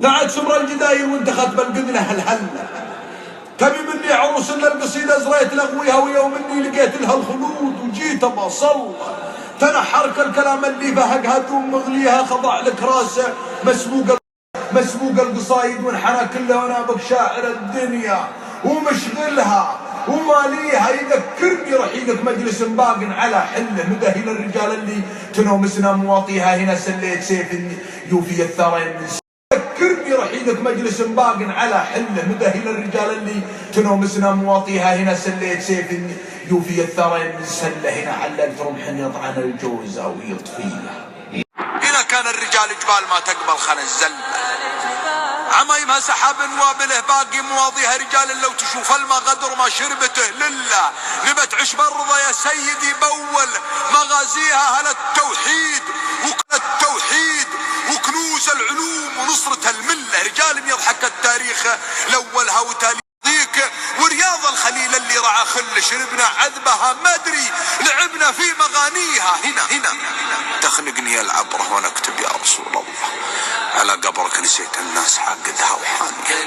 قعد سمر الجدايل وانت خاتم القذنة الهلة. تبي مني عروس الا القصيدة زريت لغويها ويوم اني لقيت لها الخلود وجيت بصل تنحرك الكلام اللي بهقها دوم مغليها خضع لك راسه مسبوق القصايد وانحنى كله وانا بك شاعر الدنيا ومشغلها وماليها. يذكرني رحيلك مجلس باق على حله مدهي للرجال اللي تنومسنا مواطيها هنا سليت سيف يوفي الثرين. يذكرني رحيلك مجلس باق على حله مدهي للرجال اللي تنومسنا مواطيها هنا سليت سيف يوفي الثرين من سله هنا عللت رمح يطعن الجوز او يطفيه. هنا كان الرجال جبال ما تقبل خنا الزله عمايمها سحاب وابله باقي مواضيها رجال لو تشوف الماء غدر ما شربته لله. نبت عشب الرضا يا سيدي بول مغازيها هل التوحيد وكنوز العلوم ونصرة المله. رجال يضحك التاريخ الاولها وتاليك ورياض الخليل اللي رعى خل شربنا عذبها ما ادري لعبنا في مغانيها. هنا تخنقني العبره ونكتب يا رسول الله على قبرك نسيت الناس حاقدها وحانيها.